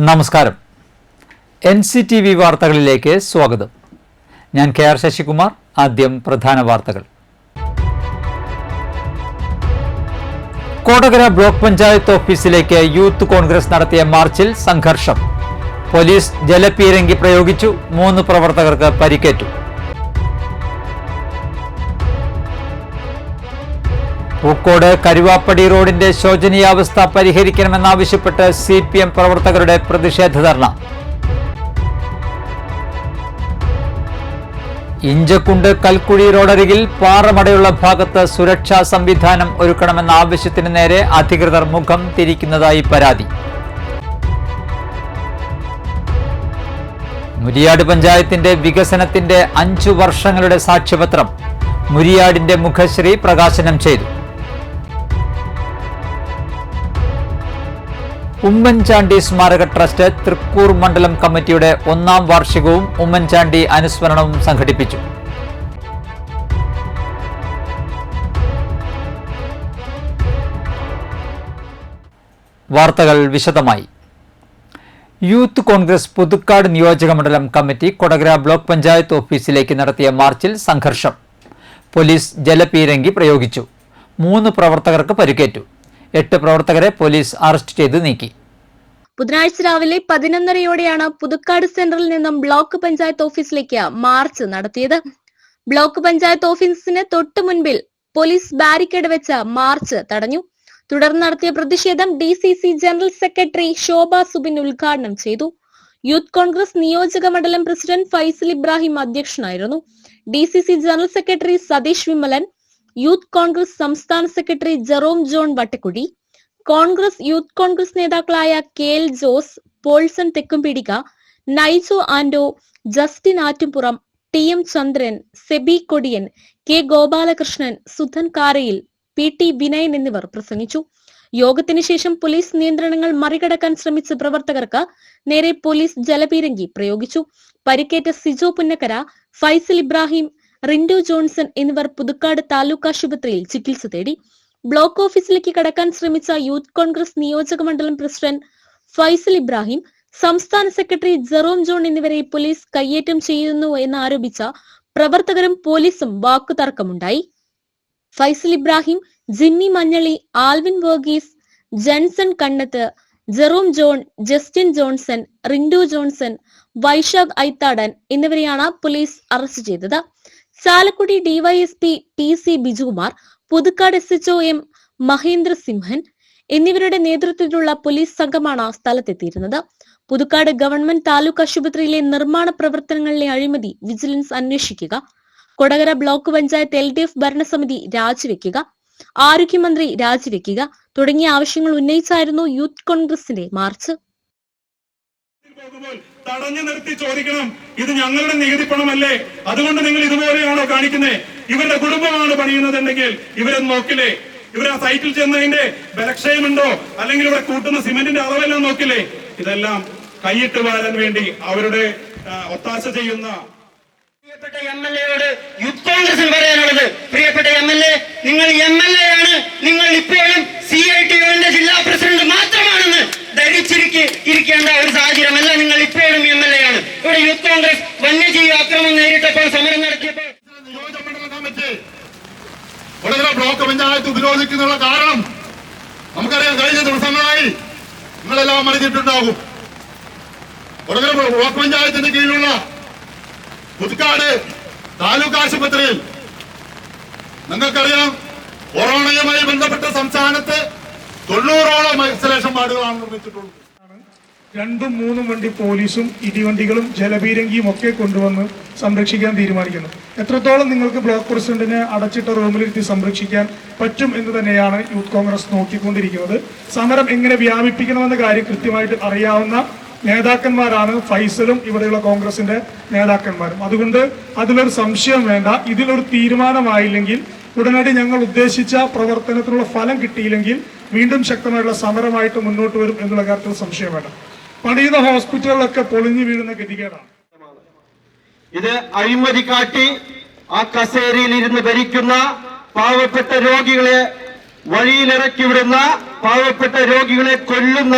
നമസ്കാരം. NCTV വാർത്തകളിലേക്ക് സ്വാഗതം. ഞാൻ KR ശശികുമാർ. ആദ്യം പ്രധാന വാർത്തകൾ. കൊടകര ബ്ലോക്ക് പഞ്ചായത്ത് ഓഫീസിലേക്ക് യൂത്ത് കോൺഗ്രസ് നടത്തിയ മാർച്ചിൽ സംഘർഷം. പോലീസ് ജലപീരങ്കി പ്രയോഗിച്ചു. 3 പ്രവർത്തകർക്ക് പരിക്കേറ്റു. പൂക്കോട് കരുവാപ്പടി റോഡിന്റെ ശോചനീയാവസ്ഥ പരിഹരിക്കണമെന്നാവശ്യപ്പെട്ട് CPM പ്രവർത്തകരുടെ പ്രതിഷേധ ധർണ. ഇഞ്ചക്കുണ്ട് കൽക്കുഴി റോഡരികിൽ പാറമടയുള്ള ഭാഗത്ത് സുരക്ഷാ സംവിധാനം ഒരുക്കണമെന്ന ആവശ്യത്തിന് നേരെ അധികൃതർ മുഖം തിരിക്കുന്നതായി പരാതി. മുരിയാട് പഞ്ചായത്തിന്റെ വികസനത്തിന്റെ 5 വർഷങ്ങളുടെ സാക്ഷ്യപത്രം മുരിയാടിന്റെ മുഖശ്രീ പ്രകാശനം ചെയ്തു. ഉമ്മൻചാണ്ടി സ്മാരക ട്രസ്റ്റ് തൃക്കൂർ മണ്ഡലം കമ്മിറ്റിയുടെ 1ാം വാർഷികവും ഉമ്മൻചാണ്ടി അനുസ്മരണവും സംഘടിപ്പിച്ചു. വാർത്തകൾ വിശദമായി. യൂത്ത് കോൺഗ്രസ് പുതുക്കാട് നിയോജക മണ്ഡലം കമ്മിറ്റി കൊടകര ബ്ലോക്ക് പഞ്ചായത്ത് ഓഫീസിലേക്ക് നടത്തിയ മാർച്ചിൽ സംഘർഷം. പോലീസ് ജലപീരങ്കി പ്രയോഗിച്ചു. 3 പ്രവർത്തകർക്ക് പരിക്കേറ്റു. 8 പ്രവർത്തകരെ പോലീസ് അറസ്റ്റ് ചെയ്ത് നീക്കി. ബുധനാഴ്ച രാവിലെ 11:30യോടെയാണ് പുതുക്കാട് സെന്ററിൽ നിന്നും ബ്ലോക്ക് പഞ്ചായത്ത് ഓഫീസിലേക്ക് മാർച്ച് നടത്തിയത്. ബ്ലോക്ക് പഞ്ചായത്ത് ഓഫീസിന് തൊട്ടു മുൻപിൽ പോലീസ് ബാരിക്കേഡ് വെച്ച് മാർച്ച് തടഞ്ഞു. തുടർന്ന് നടത്തിയ പ്രതിഷേധം DCC ജനറൽ സെക്രട്ടറി ശോഭ സുബിൻ ഉദ്ഘാടനം ചെയ്തു. യൂത്ത് കോൺഗ്രസ് നിയോജക മണ്ഡലം പ്രസിഡന്റ് ഫൈസൽ ഇബ്രാഹിം അധ്യക്ഷനായിരുന്നു. DCC general secretary Satheesh Vimalan, youth Congress സംസ്ഥാന സെക്രട്ടറി ജെറോം ജോൺ വട്ടക്കുടി, കോൺഗ്രസ് യൂത്ത് കോൺഗ്രസ് നേതാക്കളായ KL Jose, Paulson Thekkumpidika, Naijo Ando, Justin Attumpuram, TM Chandran, Sebi Kodiyan, K Gopalakrishnan, Sudhan Karayil, PT Vinayan എന്നിവർ പ്രസംഗിച്ചു. യോഗത്തിന് ശേഷം പോലീസ് നിയന്ത്രണങ്ങൾ മറികടക്കാൻ ശ്രമിച്ച പ്രവർത്തകർക്ക് നേരെ പോലീസ് ജലപീരങ്കി പ്രയോഗിച്ചു. പരിക്കേറ്റ സിജോ പുന്നക്കര, ഫൈസൽ ഇബ്രാഹിം, റിൻഡു ജോൺസൺ എന്നിവർ പുതുക്കാട് താലൂക്ക് ആശുപത്രിയിൽ ചികിത്സ തേടി. ബ്ലോക്ക് ഓഫീസിലേക്ക് കടക്കാൻ ശ്രമിച്ച യൂത്ത് കോൺഗ്രസ് നിയോജക മണ്ഡലം പ്രസിഡന്റ് ഫൈസൽ ഇബ്രാഹിം, സംസ്ഥാന സെക്രട്ടറി ജെറോം ജോൺ എന്നിവരെ പോലീസ് കയ്യേറ്റം ചെയ്യുന്നു എന്നാരോപിച്ച പ്രവർത്തകരും പോലീസും വാക്കുതർക്കമുണ്ടായി. ഫൈസൽ ഇബ്രാഹിം, ജിമ്മി മഞ്ഞളി, ആൽവിൻ വർഗീസ്, ജൻസൺ കണ്ണത്ത്, ജെറോം ജോൺ, ജസ്റ്റിൻ ജോൺസൺ, റിൻഡു ജോൺസൺ, വൈശാഖ് ഐത്താടൻ എന്നിവരെയാണ് പോലീസ് അറസ്റ്റ് ചെയ്തത്. Chalakudy DYSP TC Bijukumar, Puthukkad SHO M Mahendra Simhan എന്നിവരുടെ നേതൃത്വത്തിലുള്ള പോലീസ് സംഘമാണ് സ്ഥലത്തെത്തിയിരുന്നത്. പുതുക്കാട് ഗവൺമെന്റ് താലൂക്ക് ആശുപത്രിയിലെ നിർമ്മാണ പ്രവർത്തനങ്ങളിലെ അഴിമതി വിജിലൻസ് അന്വേഷിക്കുക, കൊടകര ബ്ലോക്ക് പഞ്ചായത്ത് LDF ഭരണസമിതി രാജിവെക്കുക, ആരോഗ്യമന്ത്രി രാജിവെക്കുക തുടങ്ങിയ ആവശ്യങ്ങൾ ഉന്നയിച്ചായിരുന്നു യൂത്ത് കോൺഗ്രസിന്റെ മാർച്ച്. തടഞ്ഞു നിർത്തി ചോദിക്കണം, ഇത് ഞങ്ങളുടെ നികുതി പണമല്ലേ? അതുകൊണ്ട് നിങ്ങൾ ഇതുപോലെയാണോ കാണിക്കുന്നത്? ഇവരുടെ കുടുംബമാണ് പണിയുന്നതെങ്കിൽ ഇവരെ നോക്കില്ലേ? ഇവരാ സൈറ്റിൽ ചെന്നതിന്റെ ബലക്ഷയമുണ്ടോ, അല്ലെങ്കിൽ ഇവിടെ കൂട്ടുന്ന സിമെന്റിന്റെ അളവെല്ലാം നോക്കില്ലേ? ഇതെല്ലാം കൈയിട്ട് വാരാൻ വേണ്ടി അവരുടെ ഒത്താശ ചെയ്യുന്ന പ്രിയപ്പെട്ട MLA-യോട് യൂത്ത് കോൺഗ്രസിന് പറയാനുള്ളത്, പ്രിയപ്പെട്ട MLA, നിങ്ങൾ MLA ആണ്. നിങ്ങൾ ഇപ്പോഴും CITO-ന്റെ ജില്ലാ പ്രസിഡന്റ് മാത്രമാണെന്ന് ധരിച്ചിരിക്കേണ്ട ഒരു സാഹചര്യമല്ല. നിങ്ങൾ ഇപ്പോഴും MLA ആണ്. ഇവിടെ യൂത്ത് കോൺഗ്രസ് വന്യജീവി ആക്രമണം നേരിട്ടപ്പോൾ സമരം നടത്തിയപ്പോൾ നിയോജകമണ്ഡല കമ്മിറ്റി കൊടകര ബ്ലോക്ക് പഞ്ചായത്ത് ഉപരോധിക്കുന്നുള്ള കാരണം നമുക്കറിയാം. കഴിഞ്ഞ ദിവസങ്ങളായി നിങ്ങളെല്ലാം അറിഞ്ഞിട്ടുണ്ടാകും. കൊടകര ബ്ലോക്ക് പഞ്ചായത്തിന്റെ കീഴിലുള്ള പുതുക്കാട് താലൂക്ക് ആശുപത്രിയിൽ നിങ്ങൾക്കറിയാം, കൊറോണയുമായി ബന്ധപ്പെട്ട സംസ്ഥാനത്ത് 90ഓളം ഐസൊലേഷൻ വാർഡുകളാണ് നിർമ്മിച്ചിട്ടുള്ളത്. 2ഉം 3ഉം വണ്ടി പോലീസും ഇടിവണ്ടികളും ജലപീരങ്കിയും ഒക്കെ കൊണ്ടുവന്ന് സംരക്ഷിക്കാൻ തീരുമാനിക്കുന്നു. എത്രത്തോളം നിങ്ങൾക്ക് ബ്ലോക്ക് പ്രസിഡന്റിനെ അടച്ചിട്ട റൂമിലിരുത്തി സംരക്ഷിക്കാൻ പറ്റും എന്ന് തന്നെയാണ് യൂത്ത് കോൺഗ്രസ് നോക്കിക്കൊണ്ടിരിക്കുന്നത്. സമരം എങ്ങനെ വ്യാപിപ്പിക്കണമെന്ന കാര്യം കൃത്യമായിട്ട് അറിയാവുന്ന നേതാക്കന്മാരാണ് ഫൈസലും ഇവിടെയുള്ള കോൺഗ്രസിന്റെ നേതാക്കന്മാരും. അതുകൊണ്ട് അതിലൊരു സംശയം വേണ്ട. ഇതിലൊരു തീരുമാനമായില്ലെങ്കിൽ, ഉടനടി ഞങ്ങൾ ഉദ്ദേശിച്ച പ്രവർത്തനത്തിനുള്ള ഫലം കിട്ടിയില്ലെങ്കിൽ വീണ്ടും ശക്തമായിട്ടുള്ള സമരമായിട്ട് മുന്നോട്ട് വരും എന്നുള്ള കാര്യത്തിൽ സംശയം വേണ്ട. പണിയുന്ന ഹോസ്പിറ്റലുകളൊക്കെ പൊളിഞ്ഞു വീഴുന്ന ഗതികേടാണ്. ഇത് അഴിമതി കാട്ടി ആ കസേരയിൽ ഇരുന്ന് ഭരിക്കുന്ന പാവപ്പെട്ട രോഗികളെ വഴിയിലിറക്കി വിടുന്ന, പാവപ്പെട്ട രോഗികളെ കൊല്ലുന്ന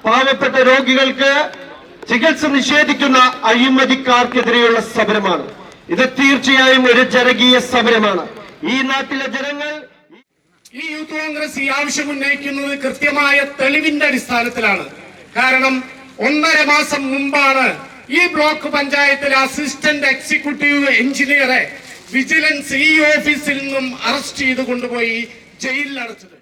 പാവപ്പെട്ട രോഗികൾക്ക് ചികിത്സ നിഷേധിക്കുന്ന അഴിമതിക്കാർക്കെതിരെയുള്ള സമരമാണ്. ഇത് തീർച്ചയായും ഒരു ജനകീയ സമരമാണ്. ഈ നാട്ടിലെ ജനങ്ങൾ ഈ യൂത്ത് കോൺഗ്രസ് ഈ ആവശ്യം ഉന്നയിക്കുന്നത് കൃത്യമായ തെളിവിന്റെ അടിസ്ഥാനത്തിലാണ്. കാരണം 1.5 മാസം മുമ്പാണ് ഈ ബ്ലോക്ക് പഞ്ചായത്തിലെ അസിസ്റ്റന്റ് എക്സിക്യൂട്ടീവ് എഞ്ചിനീയറെ വിജിലൻസ് ഈ ഓഫീസിൽ നിന്നും അറസ്റ്റ് ചെയ്ത് കൊണ്ടുപോയി ജയിലിൽ അടച്ചത്.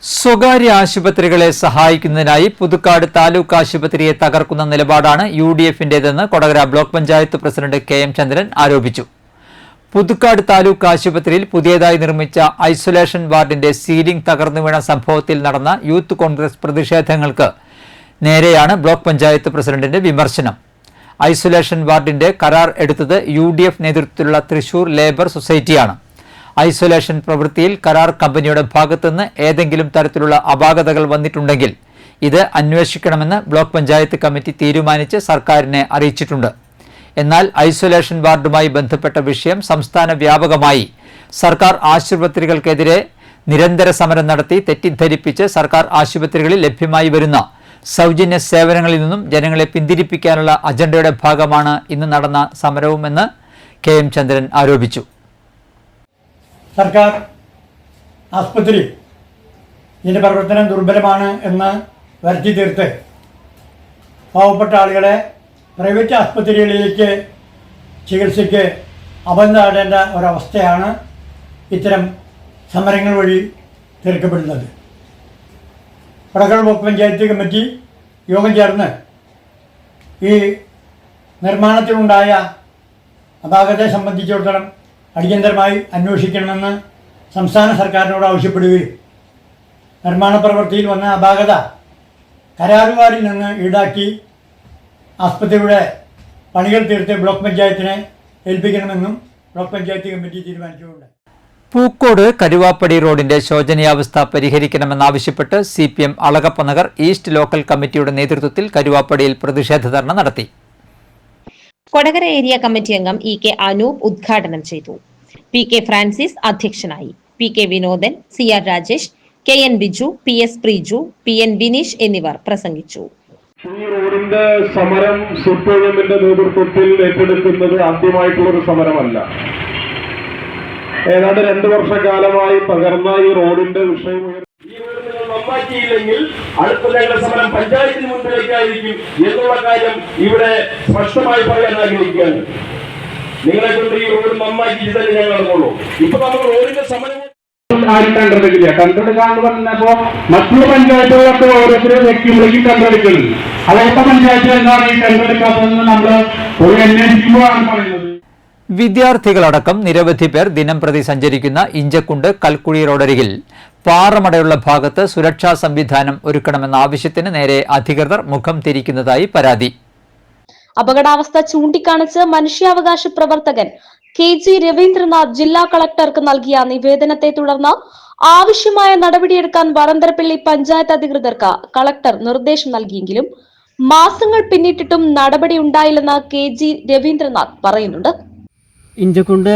സ്വകാര്യ ആശുപത്രികളെ സഹായിക്കുന്നതിനായി പുതുക്കാട് താലൂക്ക് ആശുപത്രിയെ തകർക്കുന്ന നിലപാടാണ് UDFന്റേതെന്ന് Kodakara block panchayat president KM Chandran ആരോപിച്ചു. പുതുക്കാട് താലൂക്ക് ആശുപത്രിയിൽ പുതിയതായി നിർമ്മിച്ച ഐസൊലേഷൻ വാർഡിന്റെ സീലിംഗ് തകർന്നു വീണ സംഭവത്തിൽ നടന്ന യൂത്ത് കോൺഗ്രസ് പ്രതിഷേധങ്ങൾക്ക് നേരെയാണ് ബ്ലോക്ക് പഞ്ചായത്ത് പ്രസിഡന്റിന്റെ വിമർശനം. ഐസൊലേഷൻ വാർഡിന്റെ കരാർ എടുത്തത് UDF നേതൃത്വത്തിലുള്ള തൃശൂർ ലേബർ സൊസൈറ്റിയാണ്. ഐസൊലേഷൻ പ്രവൃത്തിയിൽ കരാർ കമ്പനിയുടെ ഭാഗത്തുനിന്ന് ഏതെങ്കിലും തരത്തിലുള്ള അപാകതകൾ വന്നിട്ടുണ്ടെങ്കിൽ ഇത് അന്വേഷിക്കണമെന്ന് ബ്ലോക്ക് പഞ്ചായത്ത് കമ്മിറ്റി തീരുമാനിച്ച് സർക്കാരിനെ അറിയിച്ചിട്ടുണ്ട്. എന്നാൽ ഐസൊലേഷൻ വാർഡുമായി ബന്ധപ്പെട്ട വിഷയം സംസ്ഥാന വ്യാപകമായി സർക്കാർ ആശുപത്രികൾക്കെതിരെ നിരന്തര സമരം നടത്തി തെറ്റിദ്ധരിപ്പിച്ച് സർക്കാർ ആശുപത്രികളിൽ ലഭ്യമായി വരുന്ന സൗജന്യ സേവനങ്ങളിൽ നിന്നും ജനങ്ങളെ പിന്തിരിപ്പിക്കാനുള്ള അജണ്ടയുടെ ഭാഗമാണ് ഇന്ന് നടന്ന സമരവുമെന്ന് KM ചന്ദ്രൻ ആരോപിച്ചു. സർക്കാർ ആസ്പത്രി ഇതിൻ്റെ പ്രവർത്തനം ദുർബലമാണ് എന്ന് വരുത്തി തീർത്ത് പാവപ്പെട്ട ആളുകളെ പ്രൈവറ്റ് ആസ്പത്രികളിലേക്ക് ചികിത്സയ്ക്ക് അപനാടേണ്ട ഒരവസ്ഥയാണ് ഇത്തരം സമരങ്ങൾ വഴി തീർക്കപ്പെടുന്നത്. കൊടകര ബ്ലോക്ക് പഞ്ചായത്ത് കമ്മിറ്റി യോഗം ചേർന്ന് ഈ നിർമ്മാണത്തിലുണ്ടായ അപാകതയെ സംബന്ധിച്ചിടത്തോളം അടിയന്തരമായി അന്വേഷിക്കണമെന്ന് സംസ്ഥാന സർക്കാരിനോട് ആവശ്യപ്പെടുകയും നിർമ്മാണ പ്രവൃത്തിയിൽ വന്ന അപാകത കരാറുകാരിൽ നിന്ന് ഈടാക്കി ആസ്പത്രിയുടെ പണികൾ തീർത്ത് ബ്ലോക്ക് പഞ്ചായത്തിനെ ഏൽപ്പിക്കണമെന്നും ബ്ലോക്ക് പഞ്ചായത്ത് കമ്മിറ്റി തീരുമാനിച്ചിട്ടുണ്ട്. പൂക്കോട് കരുവാപ്പടി റോഡിന്റെ ശോചനീയാവസ്ഥ പരിഹരിക്കണമെന്നാവശ്യപ്പെട്ട് CPM അളഗപ്പനഗർ ഈസ്റ്റ് ലോക്കൽ കമ്മിറ്റിയുടെ നേതൃത്വത്തിൽ കരുവാപ്പടിയിൽ പ്രതിഷേധ ധർണ നടത്തി. കൊടകര ഏരിയ കമ്മിറ്റി അംഗം EK അനൂപ് ഉദ്ഘാടനം ചെയ്തു. PK ഫ്രാൻസിസ് അധ്യക്ഷനായി. PK Vinodan, CR Rajesh, KN Biju, PS Preeju, PN Bineesh എന്നിവർ പ്രസംഗിച്ചു. ഈ റോഡിന്റെ സമരം CPMന്റെ നേതൃത്വത്തിൽ ഏറ്റെടുക്കുന്നത് ആദ്യമായിട്ടുള്ളൊരു സമരമല്ല. ഏതാണ്ട് 2 വർഷക്കാലമായി പകർന്ന ഈ റോഡിന്റെ വിഷയം ഈ റോഡ് നിങ്ങൾ നന്നാക്കിയില്ലെങ്കിൽ അടുത്ത ഞങ്ങളുടെ സമരം പഞ്ചായത്തിന് മുൻപിലേക്കായിരിക്കും എന്നുള്ള കാര്യം ഇവിടെ സ്പഷ്ടമായി പറയാൻ ആഗ്രഹിക്കുകയാണ്. നിങ്ങളെ കൊണ്ട് ഈ റോഡ് നന്നാക്കി തന്നെ ഞങ്ങൾ നടന്നുള്ളൂ. ഇപ്പൊ നമ്മൾ റോഡിന്റെ സമരം ആരും കണ്ടെടുക്കില്ല. കണ്ടെടുക്കാന്ന് പറഞ്ഞപ്പോ മറ്റുള്ള പഞ്ചായത്തുകളൊക്കെ ഓരോരുത്തരും വ്യക്തികളേക്കും കണ്ടെടുക്കുന്നത്. അതൊക്കെ പഞ്ചായത്തിൽ എന്താണ് ഈ കണ്ടെടുക്കാത്തതെന്ന് നമ്മൾ ഒരു അന്വേഷിക്കുമ്പോഴാണ് പറയുന്നത്. വിദ്യാർത്ഥികളടക്കം നിരവധി പേർ ദിനംപ്രതി സഞ്ചരിക്കുന്ന ഇഞ്ചക്കുണ്ട് കൽക്കുഴി റോഡരികിൽ പാറമടയുള്ള ഭാഗത്ത് സുരക്ഷാ സംവിധാനം ഒരുക്കണമെന്ന ആവശ്യത്തിന് നേരെ അധികൃതർ മുഖം തിരിക്കുന്നതായി പരാതി. അപകടാവസ്ഥ ചൂണ്ടിക്കാണിച്ച് മനുഷ്യാവകാശ പ്രവർത്തകൻ KG രവീന്ദ്രനാഥ് ജില്ലാ കളക്ടർക്ക് നൽകിയ നിവേദനത്തെ തുടർന്ന് ആവശ്യമായ നടപടിയെടുക്കാൻ വരന്തരപ്പള്ളി പഞ്ചായത്ത് അധികൃതർക്ക് കളക്ടർ നിർദ്ദേശം നൽകിയെങ്കിലും മാസങ്ങൾ പിന്നിട്ടിട്ടും നടപടി ഉണ്ടായില്ലെന്ന് KG രവീന്ദ്രനാഥ് പറയുന്നുണ്ട്. ഇഞ്ചക്കുണ്ട്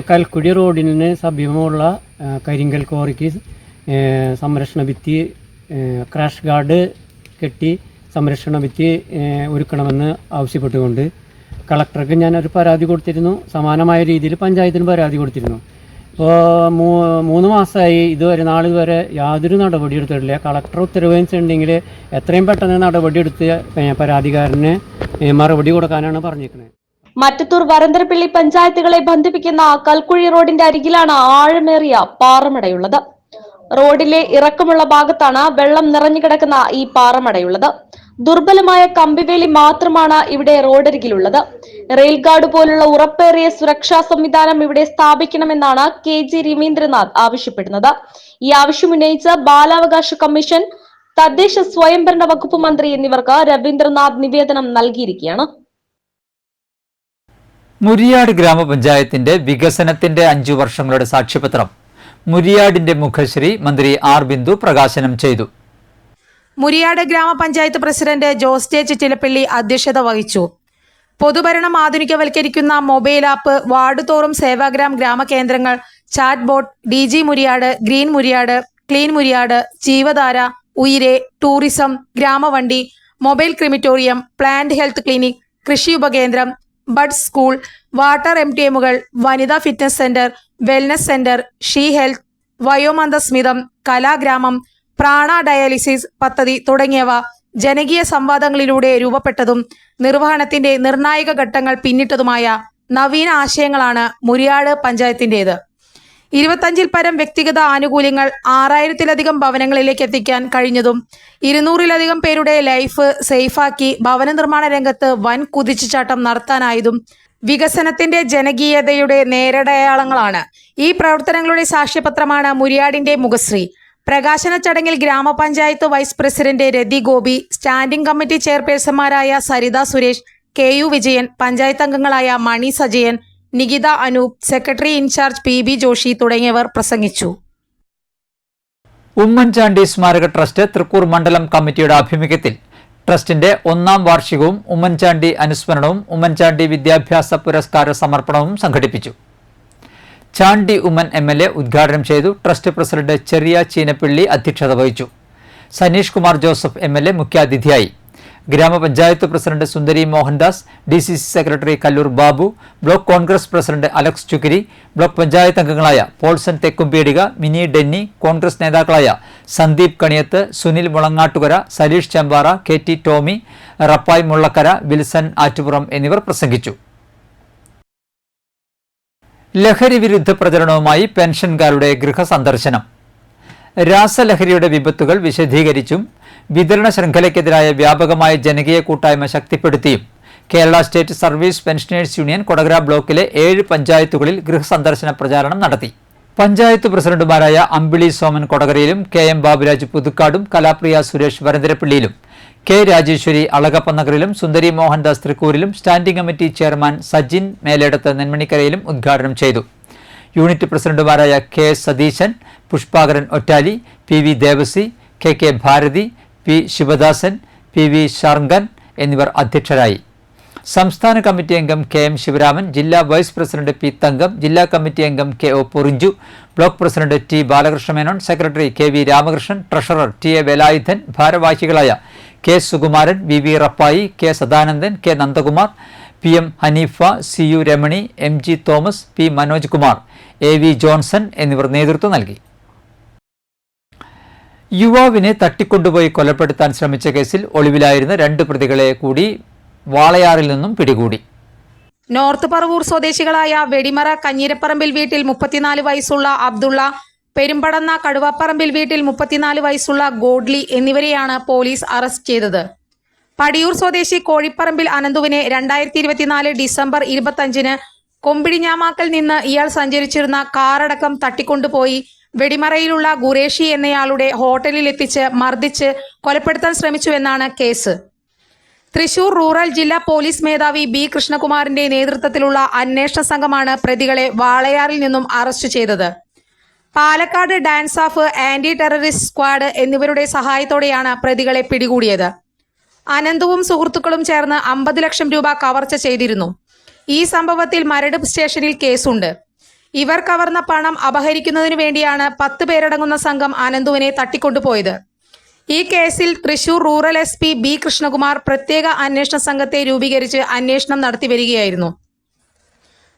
കൽക്കുടി റോഡിന് സമീപമുള്ള കരിങ്കൽ ക്വാറിക്ക് സംരക്ഷണ ഭിത്തി ക്രാഷ് ഗാർഡ് കെട്ടി സംരക്ഷണ ഭിത്തി ഒരുക്കണമെന്ന് ആവശ്യപ്പെട്ടുകൊണ്ട് കളക്ടർക്ക് ഞാനൊരു പരാതി കൊടുത്തിരുന്നു. സമാനമായ രീതിയിൽ പഞ്ചായത്തിന് പരാതി കൊടുത്തിരുന്നു. ഇപ്പോൾ 3 മാസമായി ഇതുവരെ നാളിതുവരെ യാതൊരു നടപടി എടുത്തിട്ടില്ല. കളക്ടർ ഉത്തരവിച്ചിട്ടുണ്ടെങ്കിൽ എത്രയും പെട്ടെന്ന് നടപടിയെടുത്ത് പരാതിക്കാരന് മറുപടി കൊടുക്കാനാണ് പറഞ്ഞിരിക്കുന്നത്. മറ്റത്തൂർ വരന്തരപ്പള്ളി പഞ്ചായത്തുകളെ ബന്ധിപ്പിക്കുന്ന കൽക്കുഴി റോഡിന്റെ അരികിലാണ് ആഴമേറിയ പാറമടയുള്ളത്. റോഡിലെ ഇറക്കമുള്ള ഭാഗത്താണ് വെള്ളം നിറഞ്ഞു കിടക്കുന്ന ഈ പാറമടയുള്ളത്. ദുർബലമായ കമ്പിവേലി മാത്രമാണ് ഇവിടെ റോഡരികിലുള്ളത്. റെയിൽ ഗാർഡ് പോലുള്ള ഉറപ്പേറിയ സുരക്ഷാ സംവിധാനം ഇവിടെ സ്ഥാപിക്കണമെന്നാണ് KG രവീന്ദ്രനാഥ് ആവശ്യപ്പെടുന്നത്. ഈ ആവശ്യം ഉന്നയിച്ച് ബാലാവകാശ കമ്മീഷൻ, തദ്ദേശ സ്വയംഭരണ വകുപ്പ് മന്ത്രി എന്നിവർക്ക് രവീന്ദ്രനാഥ് നിവേദനം നൽകിയിരിക്കുകയാണ്. മുരിയാട് ഗ്രാമപഞ്ചായത്തിന്റെ വികസനത്തിന്റെ 5 വർഷങ്ങളുടെ സാക്ഷ്യപത്രം മുരിയാടിന്റെ മുഖശ്രീ മന്ത്രി R ബിന്ദു പ്രകാശനം ചെയ്തു. മുരിയാട് ഗ്രാമപഞ്ചായത്ത് പ്രസിഡന്റ് ജോസ് ജെ ചിറ്റിലപ്പള്ളി അധ്യക്ഷത വഹിച്ചു. പൊതുഭരണം ആധുനികവൽക്കരിക്കുന്ന മൊബൈൽ ആപ്പ്, വാർഡ് തോറും സേവാഗ്രാം ഗ്രാമകേന്ദ്രങ്ങൾ, chat bot, DG Muriyad, green Muriyad, clean Muriyad, Jeevadhara, Uyire, tourism, Gramavandi, mobile crematorium, plant health clinic, കൃഷി ഉപകേന്ദ്രം, ബഡ് സ്കൂൾ, വാട്ടർ MTMകൾ, വനിതാ fitness centre, wellness centre, she health, Vayomandasmitham, Kalagramam, Prana dialysis പദ്ധതി തുടങ്ങിയവ ജനകീയ സംവാദങ്ങളിലൂടെ രൂപപ്പെട്ടതും നിർവഹണത്തിന്റെ നിർണായക ഘട്ടങ്ങൾ പിന്നിട്ടതുമായ നവീന ആശയങ്ങളാണ് മുരിയാട് പഞ്ചായത്തിന്റേത്. 25-ൽ പരം വ്യക്തിഗത ആനുകൂല്യങ്ങൾ 6000-ലധികം ഭവനങ്ങളിലേക്ക് എത്തിക്കാൻ കഴിഞ്ഞതും 200-ലധികം പേരുടെ ലൈഫ് സേഫാക്കി ഭവന നിർമ്മാണ രംഗത്ത് വൻ കുതിച്ചുചാട്ടം നടത്താനായതും വികസനത്തിന്റെ ജനകീയതയുടെ നേരടയാളങ്ങളാണ്. ഈ പ്രവർത്തനങ്ങളുടെ സാക്ഷ്യപത്രമാണ് മുരിയാടിന്റെ മുഖശ്രീ. പ്രകാശന ചടങ്ങിൽ ഗ്രാമപഞ്ചായത്ത് vice president Rathi Gopi, standing committee ചെയർപേഴ്സൺമാരായ സരിത സുരേഷ്, KU വിജയൻ, പഞ്ചായത്ത് അംഗങ്ങളായ Mani Sajayan, Nikitha Anoop, secretary incharge PB Joshi തുടങ്ങിയവർ പ്രസംഗിച്ചു. ഉമ്മൻചാണ്ടി സ്മാരക ട്രസ്റ്റ് തൃക്കൂർ മണ്ഡലം കമ്മിറ്റിയുടെ ആഭിമുഖ്യത്തിൽ ട്രസ്റ്റിന്റെ 1ാം വാർഷികവും ഉമ്മൻചാണ്ടി അനുസ്മരണവും ഉമ്മൻചാണ്ടി വിദ്യാഭ്യാസ പുരസ്കാര സമർപ്പണവും സംഘടിപ്പിച്ചു. ചാണ്ടി ഉമ്മൻ MLA ഉദ്ഘാടനം ചെയ്തു. ട്രസ്റ്റ് പ്രസിഡന്റ് ചെറിയ ചീനപ്പിള്ളി അധ്യക്ഷത വഹിച്ചു. സനീഷ് കുമാർ ജോസഫ് MLA മുഖ്യാതിഥിയായി. ഗ്രാമപഞ്ചായത്ത് president Sundari Mohandas, DCC secretary Kallur Babu, block Congress president Alex Chukkiri, block panchayat അംഗങ്ങളായ പോൾസൺ തെക്കുംപീടിക, മിനി ഡെന്നി, കോൺഗ്രസ് നേതാക്കളായ സന്ദീപ് കണിയത്ത്, സുനിൽ മുളങ്ങാട്ടുകര, സലീഷ് ചെമ്പാറ, KT ടോമി, റപ്പായ് മുള്ളക്കര, വിൽസൺ ആറ്റുപുറം എന്നിവർ പ്രസംഗിച്ചു. ലഹരി വിരുദ്ധ പ്രചരണവുമായി പെൻഷൻകാരുടെ ഗൃഹസന്ദർശനം. രാസലഹരിയുടെ വിപത്തുകൾ വിശദീകരിച്ചും വിതരണ ശൃംഖലയ്ക്കെതിരായ വ്യാപകമായ ജനകീയ കൂട്ടായ്മ ശക്തിപ്പെടുത്തിയും Kerala state service pensioners union Kodakara ബ്ലോക്കിലെ 7 പഞ്ചായത്തുകളിൽ ഗൃഹസന്ദർശന പ്രചാരണം നടത്തി. പഞ്ചായത്ത് പ്രസിഡന്റുമാരായ അമ്പിളി സോമൻ കൊടകരയിലും KM ബാബുരാജ് പുതുക്കാടും കലാപ്രിയ സുരേഷ് വരന്തരപ്പള്ളിയിലും K രാജേശ്വരി അളകപ്പനഗറിലും സുന്ദരി മോഹൻദാസ് തൃക്കൂരിലും standing committee chairman Sajin Meledath നെന്മണിക്കരയിലും ഉദ്ഘാടനം ചെയ്തു. യൂണിറ്റ് പ്രസിഡന്റുമാരായ KS Satheesan, Pushpakaran Ottali, PV Devasi, KK Bharati, P Sivadasan, PV ഷാർങ്കൻ എന്നിവർ അധ്യക്ഷരായി. സംസ്ഥാന കമ്മിറ്റി അംഗം KM ശിവരാമൻ, ജില്ലാ വൈസ് പ്രസിഡന്റ് P തങ്കം, ജില്ലാ കമ്മിറ്റി അംഗം KO Porinju, block president T Balakrishna Menon, secretary KV Ramakrishnan, treasurer TA Velayudhan, ഭാരവാഹികളായ K Sukumaran, VV Rappai, K Sadanandan, K Nandakumar, PM Hanifa, CU Ramani, MG Thomas, P Manoj Kumar, AV Johnson എന്നിവർ നേതൃത്വം നൽകി. യുവാവിനെ തട്ടിക്കൊണ്ടുപോയി കൊലപ്പെടുത്താൻ ശ്രമിച്ച കേസിൽ ഒളിവിലായിരുന്ന 2 പ്രതികളെ കൂടി വാളയാറിൽ നിന്നും പിടികൂടി. നോർത്ത് പറവൂർ സ്വദേശികളായ വെടിമറ കഞ്ഞിരപ്പറമ്പിൽ വീട്ടിൽ 34 വയസ്സുള്ള അബ്ദുള്ള, പെരുമ്പടന്ന കടുവപ്പറമ്പിൽ വീട്ടിൽ 34 വയസ്സുള്ള ഗോഡ്ലി എന്നിവരെയാണ് പോലീസ് അറസ്റ്റ് ചെയ്തത്. പടിയൂർ സ്വദേശി കോഴിപ്പറമ്പിൽ അനന്തുവിനെ 2024 ഡിസംബർ 25-ന് കൊമ്പിടിഞ്ഞാമാക്കൽ നിന്ന് ഇയാൾ സഞ്ചരിച്ചിരുന്ന കാറടക്കം തട്ടിക്കൊണ്ടുപോയി വെടിമറയിലുള്ള ഖുറേഷി എന്നയാളുടെ ഹോട്ടലിൽ എത്തിച്ച് മർദ്ദിച്ച് കൊലപ്പെടുത്താൻ ശ്രമിച്ചുവെന്നാണ് കേസ്. തൃശൂർ റൂറൽ ജില്ലാ പോലീസ് മേധാവി B കൃഷ്ണകുമാറിന്റെ നേതൃത്വത്തിലുള്ള അന്വേഷണ സംഘമാണ് പ്രതികളെ വാളയാറിൽ നിന്നും അറസ്റ്റ് ചെയ്തത്. പാലക്കാട് ഡാൻസ് ഓഫ് ആന്റി ടെററിസ്റ്റ് സ്ക്വാഡ് എന്നിവരുടെ സഹായത്തോടെയാണ് പ്രതികളെ പിടികൂടിയത്. അനന്തുവും സുഹൃത്തുക്കളും ചേർന്ന് 50 ലക്ഷം രൂപ കവർച്ച ചെയ്തിരുന്നു. ഈ സംഭവത്തിൽ മരട് സ്റ്റേഷനിൽ കേസുണ്ട്. ഇവർ കവർന്ന പണം അപഹരിക്കുന്നതിനു വേണ്ടിയാണ് 10 പേരടങ്ങുന്ന സംഘം അനന്തുവിനെ തട്ടിക്കൊണ്ടുപോയത്. ഈ കേസിൽ Thrissur rural SP B Krishnakumar പ്രത്യേക അന്വേഷണ സംഘത്തെ രൂപീകരിച്ച് അന്വേഷണം നടത്തി വരികയായിരുന്നു.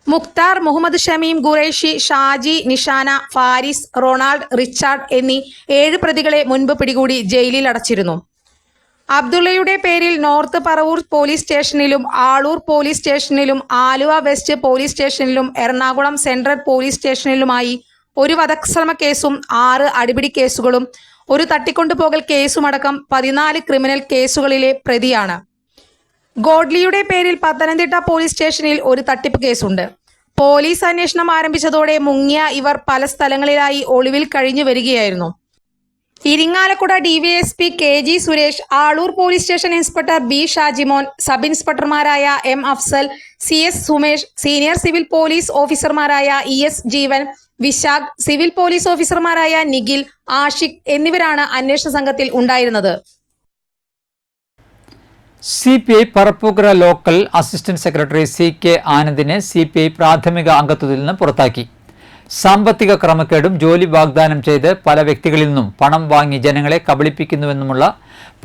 മുക്താർ, മുഹമ്മദ് ഷമീം, ഖുറേഷി, ഷാജി, നിഷാന, ഫാരിസ്, റൊണാൾഡ്, റിച്ചാർഡ് എന്നീ 7 പ്രതികളെ മുൻപ് പിടികൂടി ജയിലിൽ അടച്ചിരുന്നു. അബ്ദുള്ളയുടെ പേരിൽ നോർത്ത് പറവൂർ പോലീസ് സ്റ്റേഷനിലും ആളൂർ പോലീസ് സ്റ്റേഷനിലും ആലുവ വെസ്റ്റ് പോലീസ് സ്റ്റേഷനിലും എറണാകുളം സെൻട്രൽ പോലീസ് സ്റ്റേഷനിലുമായി 1 വധശ്രമ കേസും 6 അടിപിടി കേസുകളും 1 തട്ടിക്കൊണ്ടുപോകൽ കേസുമടക്കം 14 ക്രിമിനൽ കേസുകളിലെ പ്രതിയാണ്. ഗോഡ്ലിയുടെ പേരിൽ പത്തനംതിട്ട പോലീസ് സ്റ്റേഷനിൽ 1 തട്ടിപ്പ് കേസുണ്ട്. പോലീസ് അന്വേഷണം ആരംഭിച്ചതോടെ മുങ്ങിയ ഇവർ പല സ്ഥലങ്ങളിലായി ഒളിവിൽ കഴിഞ്ഞു വരികയായിരുന്നു. Irinjalakuda DYSP KG Suresh, Aloor police station inspector B Shajimon, sub ഇൻസ്പെക്ടർമാരായ M Afsal, CS Sumesh, senior civil police ഓഫീസർമാരായ ES Jeevan, Vishakh, civil police ഓഫീസർമാരായ നിഖിൽ, ആഷിഖ് എന്നിവരാണ് അന്വേഷണ സംഘത്തിൽ ഉണ്ടായിരുന്നത്. CPI Parappookkara local assistant secretary CK ആനന്ദിനെ CPI പ്രാഥമിക അംഗത്വത്തിൽ നിന്ന് പുറത്താക്കി. സാമ്പത്തിക ക്രമക്കേടും ജോലി വാഗ്ദാനം ചെയ്ത് പല വ്യക്തികളിൽ നിന്നും പണം വാങ്ങി ജനങ്ങളെ കബളിപ്പിക്കുന്നുവെന്നുമുള്ള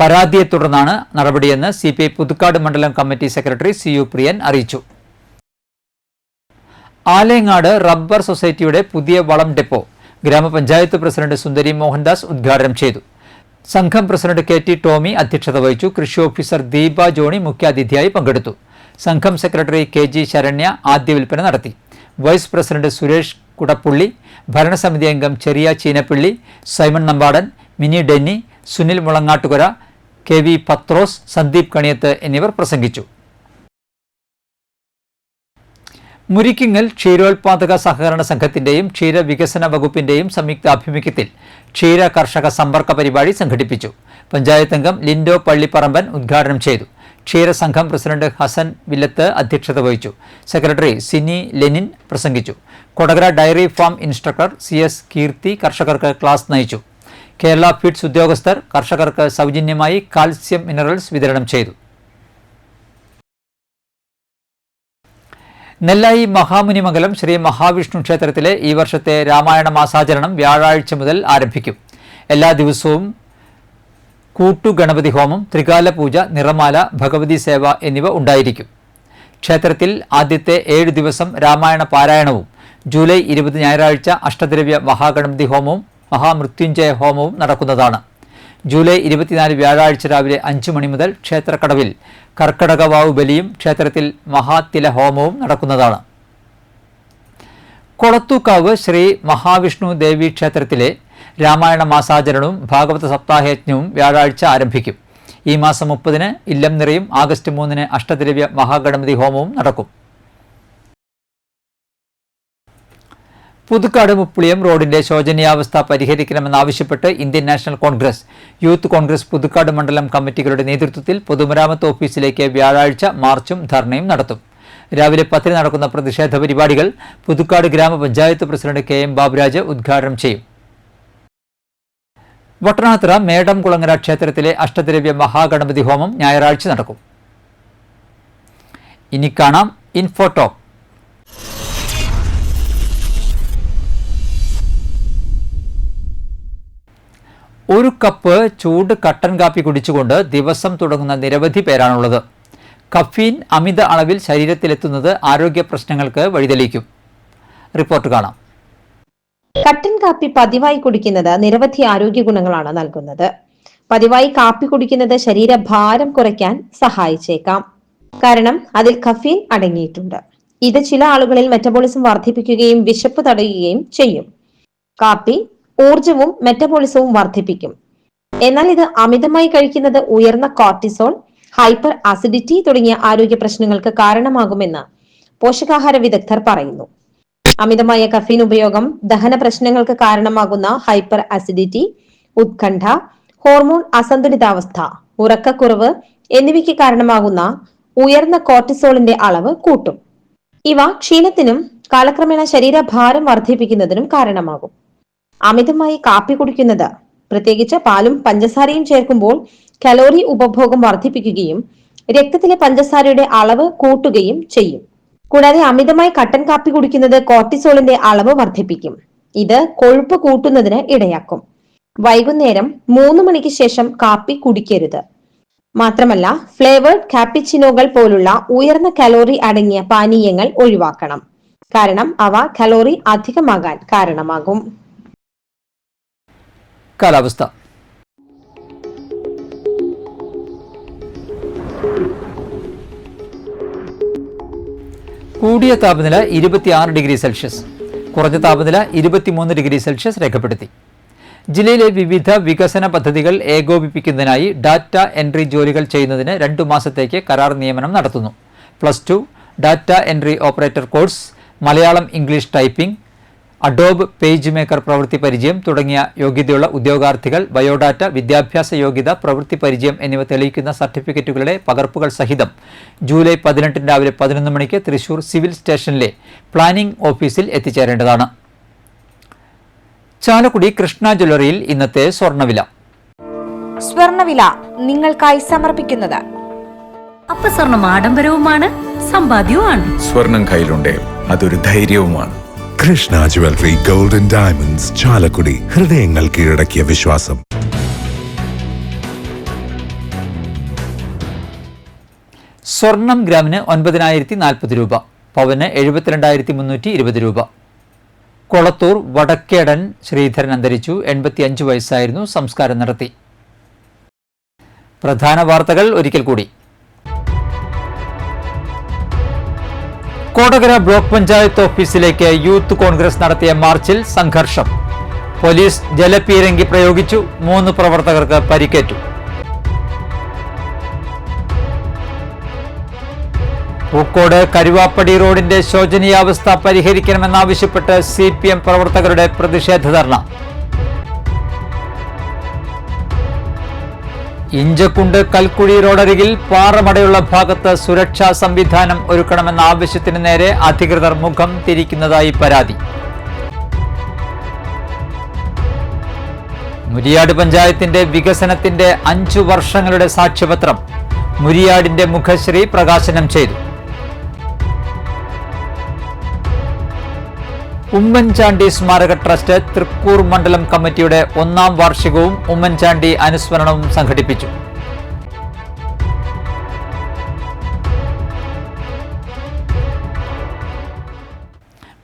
പരാതിയെ തുടർന്നാണ് നടപടിയെന്ന് CPI പുതുക്കാട് മണ്ഡലം കമ്മിറ്റി സെക്രട്ടറി CU പ്രിയൻ അറിയിച്ചു. ആലേങ്ങാട് റബ്ബർ സൊസൈറ്റിയുടെ പുതിയ വളം ഡെപ്പോ ഗ്രാമപഞ്ചായത്ത് പ്രസിഡന്റ് സുന്ദരി മോഹൻദാസ് ഉദ്ഘാടനം ചെയ്തു. സംഘം പ്രസിഡന്റ് KT ടോമി അധ്യക്ഷത വഹിച്ചു. കൃഷി ഓഫീസർ ദീപ ജോണി മുഖ്യാതിഥിയായി പങ്കെടുത്തു. സംഘം സെക്രട്ടറി KG ശരണ്യ ആദ്യ വിൽപ്പന നടത്തി. വൈസ് പ്രസിഡന്റ് സുരേഷ് കുടപ്പുള്ളി, ഭരണസമിതി അംഗം ചെറിയ Cheenappilly, Simon Nambadan, mini Denny, Sunil Mulangattukara, KV പത്രോസ്, സന്ദീപ് കണിയത്ത് എന്നിവർ പ്രസംഗിച്ചു. മുരിക്കിങ്ങൽ ക്ഷീരോത്പാദക സഹകരണ സംഘത്തിന്റെയും ക്ഷീരവികസന വകുപ്പിന്റെയും സംയുക്ത ആഭിമുഖ്യത്തിൽ ക്ഷീര കർഷക സമ്പർക്ക പരിപാടി സംഘടിപ്പിച്ചു. പഞ്ചായത്ത് അംഗം ലിൻഡോ പള്ളിപ്പറമ്പൻ ഉദ്ഘാടനം ചെയ്തു. ക്ഷീരസംഘം പ്രസിഡന്റ് ഹസൻ വില്ലത്ത് അധ്യക്ഷത വഹിച്ചു. സെക്രട്ടറി സിനി ലെനിൻ പ്രസംഗിച്ചു. Kodakara dairy farm instructor CS കീർത്തി കർഷകർക്ക് ക്ലാസ് നയിച്ചു. കേരള ഫീഡ്സ് ഉദ്യോഗസ്ഥർ കർഷകർക്ക് സൗജന്യമായി കാൽസ്യം മിനറൽസ് വിതരണം ചെയ്തു. നെല്ലായി മഹാമുനിമംഗലം ശ്രീ മഹാവിഷ്ണു ക്ഷേത്രത്തിലെ ഈ വർഷത്തെ രാമായണ മാസാചരണം വ്യാഴാഴ്ച മുതൽ ആരംഭിക്കും. എല്ലാ ദിവസവും കൂട്ടുഗണപതി ഹോമം, ത്രികാല പൂജ, നിറമാല, ഭഗവതി സേവ എന്നിവ ഉണ്ടായിരിക്കും. ക്ഷേത്രത്തിൽ ആദ്യത്തെ 7 ദിവസം രാമായണ പാരായണവും ജൂലൈ 20 ഞായറാഴ്ച അഷ്ടദ്രവ്യ മഹാഗണപതി ഹോമവും മഹാമൃത്യുഞ്ജയ ഹോമവും നടക്കുന്നതാണ്. ജൂലൈ 24 വ്യാഴാഴ്ച രാവിലെ 5 മണി മുതൽ ക്ഷേത്രക്കടവിൽ കർക്കടകവാവ് ബലിയും ക്ഷേത്രത്തിൽ മഹാതില ഹോമവും നടക്കുന്നതാണ്. കൊളത്തൂക്കാവ് ശ്രീ മഹാവിഷ്ണു ദേവി ക്ഷേത്രത്തിലെ രാമായണ മാസാചരണവും ഭാഗവത സപ്താഹയജ്ഞവും വ്യാഴാഴ്ച ആരംഭിക്കും. ഈ മാസം 30-ന് ഇല്ലം നിറയും, ആഗസ്റ്റ് 3-ന് അഷ്ടദ്രവ്യ മഹാഗണപതി ഹോമവും നടക്കും. പുതുക്കാട് മുപ്പിളിയം റോഡിന്റെ ശോചനീയാവസ്ഥ പരിഹരിക്കണമെന്നാവശ്യപ്പെട്ട് Indian National Congress, youth Congress Puthukkad മണ്ഡലം കമ്മിറ്റികളുടെ നേതൃത്വത്തിൽ പൊതുമരാമത്ത് ഓഫീസിലേക്ക് വ്യാഴാഴ്ച മാർച്ചും ധർണയും നടത്തും. രാവിലെ 10-ന് നടക്കുന്ന പ്രതിഷേധ പരിപാടികൾ പുതുക്കാട് ഗ്രാമപഞ്ചായത്ത് പ്രസിഡന്റ് KM ബാബുരാജ് ഉദ്ഘാടനം ചെയ്യും. വട്ടനാത്ര മേടംകുളങ്ങര ക്ഷേത്രത്തിലെ അഷ്ടദ്രവ്യ മഹാഗണപതി ഹോമം ഞായറാഴ്ച നടക്കും. ഇനി കാണാം ഇൻഫോടോക്ക്. ഒരു കപ്പ് ചൂട് കട്ടൻ കാപ്പി കുടിച്ചുകൊണ്ട് ദിവസം തുടങ്ങുന്ന നിരവധി പേരാണുള്ളത്. കഫീൻ അമിത അളവിൽ ശരീരത്തിലെത്തുന്നത് ആരോഗ്യ പ്രശ്നങ്ങൾക്ക് വഴിതെളിക്കും. റിപ്പോർട്ട് കാണാം. കട്ടൻ കാപ്പി പതിവായി കുടിക്കുന്നത് നിരവധി ആരോഗ്യ ഗുണങ്ങളാണ് നൽകുന്നത്. പതിവായി കാപ്പി കുടിക്കുന്നത് ശരീരഭാരം കുറയ്ക്കാൻ സഹായിച്ചേക്കാം. കാരണം അതിൽ കഫീൻ അടങ്ങിയിട്ടുണ്ട്. ഇത് ചില ആളുകളിൽ മെറ്റബോളിസം വർദ്ധിപ്പിക്കുകയും വിശപ്പ് തടയുകയും ചെയ്യും. കാപ്പി ഊർജവും മെറ്റബോളിസവും വർദ്ധിപ്പിക്കും. എന്നാൽ ഇത് അമിതമായി കഴിക്കുന്നത് ഉയർന്ന കോർട്ടിസോൾ, ഹൈപ്പർ അസിഡിറ്റി തുടങ്ങിയ ആരോഗ്യ പ്രശ്നങ്ങൾക്ക് കാരണമാകുമെന്ന് പോഷകാഹാര വിദഗ്ധർ പറയുന്നു. അമിതമായ കഫീൻ ഉപയോഗം ദഹന പ്രശ്നങ്ങൾക്ക് കാരണമാകുന്ന ഹൈപ്പർ അസിഡിറ്റി, ഉത്കണ്ഠ, ഹോർമോൺ അസന്തുലിതാവസ്ഥ, ഉറക്കക്കുറവ് എന്നിവയ്ക്ക് കാരണമാകുന്ന ഉയർന്ന കോർട്ടിസോളിന്റെ അളവ് കൂട്ടും. ഇവ ക്ഷീണത്തിനും കാലക്രമേണ ശരീരഭാരം വർദ്ധിപ്പിക്കുന്നതിനും കാരണമാകും. അമിതമായി കാപ്പി കുടിക്കുന്നത്, പ്രത്യേകിച്ച് പാലും പഞ്ചസാരയും ചേർക്കുമ്പോൾ കലോറി ഉപഭോഗം വർദ്ധിപ്പിക്കുകയും രക്തത്തിലെ പഞ്ചസാരയുടെ അളവ് കൂട്ടുകയും ചെയ്യും. കൂടാതെ അമിതമായി കട്ടൻ കാപ്പി കുടിക്കുന്നത് കോർട്ടിസോളിന്റെ അളവ് വർദ്ധിപ്പിക്കും. ഇത് കൊഴുപ്പ് കൂട്ടുന്നതിന് ഇടയാക്കും. വൈകുന്നേരം 3 മണിക്ക് ശേഷം കാപ്പി കുടിക്കരുത്. മാത്രമല്ല ഫ്ലേവേർഡ് കാപ്പിച്ചിനോകൾ പോലുള്ള ഉയർന്ന കലോറി അടങ്ങിയ പാനീയങ്ങൾ ഒഴിവാക്കണം. കാരണം അവ കലോറി അധികമാകാൻ കാരണമാകും. കാലാവസ്ഥ. കൂടിയ താപനില 26 ഡിഗ്രി സെൽഷ്യസ്, കുറഞ്ഞ താപനില 23 ഡിഗ്രി സെൽഷ്യസ് രേഖപ്പെടുത്തി. ജില്ലയിലെ വിവിധ വികസന പദ്ധതികൾ ഏകോപിപ്പിക്കുന്നതിനായി ഡാറ്റ എൻട്രി ജോലികൾ ചെയ്യുന്നതിന് 2 മാസത്തേക്ക് കരാർ നിയമനം നടത്തുന്നു. +2 data entry operator course, Malayalam English typing, Adobe page maker പ്രവൃത്തി പരിചയം തുടങ്ങിയ യോഗ്യതയുള്ള ഉദ്യോഗാർത്ഥികൾ ബയോഡാറ്റ, വിദ്യാഭ്യാസ യോഗ്യത, പ്രവൃത്തി പരിചയം എന്നിവ തെളിയിക്കുന്ന സർട്ടിഫിക്കറ്റുകളുടെ പകർപ്പുകൾ സഹിതം ജൂലൈ 18 രാവിലെ 11 മണിക്ക് തൃശൂർ സിവിൽ സ്റ്റേഷനിലെ പ്ലാനിംഗ് ഓഫീസിൽ എത്തിച്ചേരേണ്ടതാണ്. ചാലക്കുടി കൃഷ്ണ ജ്വല്ലറിയിൽ ഇന്നത്തെ സ്വർണ്ണവില. സ്വർണ്ണവില നിങ്ങൾക്കായി സമർപ്പിക്കുന്നത് അപ്പസ്വർണം ആഡംബരവുമാണ്, സമ്പാദ്യവുമാണ്. സ്വർണം കയ്യിലുണ്ടേ അതൊരു ധൈര്യവുമാണ്. Krishna jewellery golden diamonds Chalakudy, ഹൃദയങ്ങൾ കീഴടക്കിയ വിശ്വാസം. സ്വർണം ഗ്രാമിന് 9,040 രൂപ, പവന് 72,320 രൂപ. കൊളത്തൂർ വടക്കേടൻ ശ്രീധരൻ അന്തരിച്ചു. 85 വയസ്സായിരുന്നു. സംസ്കാരം നടത്തി. പ്രധാന വാർത്തകൾ ഒരിക്കൽ കൂടി. കൊടകര ബ്ലോക്ക് പഞ്ചായത്ത് ഓഫീസിലേക്ക് യൂത്ത് കോൺഗ്രസ് നടത്തിയ മാർച്ചിൽ സംഘർഷം. പോലീസ് ജലപീരങ്കി പ്രയോഗിച്ചു. 3 പ്രവർത്തകർക്ക് പരിക്കേറ്റു. പൂക്കോട് കരുവാപ്പടി റോഡിന്റെ ശോചനീയാവസ്ഥ പരിഹരിക്കണമെന്നാവശ്യപ്പെട്ട് CPM പ്രവർത്തകരുടെ പ്രതിഷേധ ധർണ. ഇഞ്ചക്കുണ്ട് കൽക്കുഴി റോഡരികിൽ പാറമടയുള്ള ഭാഗത്ത് സുരക്ഷാ സംവിധാനം ഒരുക്കണമെന്ന ആവശ്യത്തിന് നേരെ അധികൃതർ മുഖം തിരിക്കുന്നതായി പരാതി. മുരിയാട് പഞ്ചായത്തിന്റെ വികസനത്തിന്റെ 5 വർഷങ്ങളുടെ സാക്ഷ്യപത്രം മുരിയാടിന്റെ മുഖശ്രീ പ്രകാശനം ചെയ്തു. ഉമ്മൻചാണ്ടി സ്മാരക ട്രസ്റ്റ് തൃക്കൂർ മണ്ഡലം കമ്മിറ്റിയുടെ 1ാം വാർഷികവും ഉമ്മൻചാണ്ടി അനുസ്മരണവും സംഘടിപ്പിച്ചു.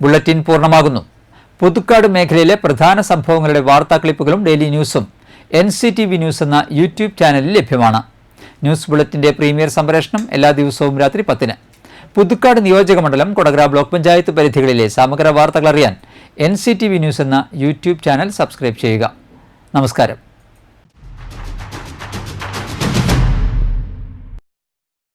ബുള്ളറ്റിൻ പൂർണ്ണമാകുന്നു. പുതുക്കാട് മേഖലയിലെ പ്രധാന സംഭവങ്ങളുടെ വാർത്താക്ലിപ്പുകളും ഡെയിലി ന്യൂസും NCTV ന്യൂസ് എന്ന യൂട്യൂബ് ചാനലിൽ ലഭ്യമാണ്. ന്യൂസ് ബുള്ളറ്റിന്റെ പ്രീമിയർ സംപ്രേഷണം എല്ലാ ദിവസവും രാത്രി 10-ന്. പുതുക്കാട് നിയോജകമണ്ഡലം, കൊടകര ബ്ലോക്ക് പഞ്ചായത്ത് പരിധികളിലെ സമഗ്ര വാർത്തകൾ അറിയാൻ NCTV ന്യൂസ് എന്ന യൂട്യൂബ് ചാനൽ സബ്സ്ക്രൈബ് ചെയ്യുക. നമസ്കാരം.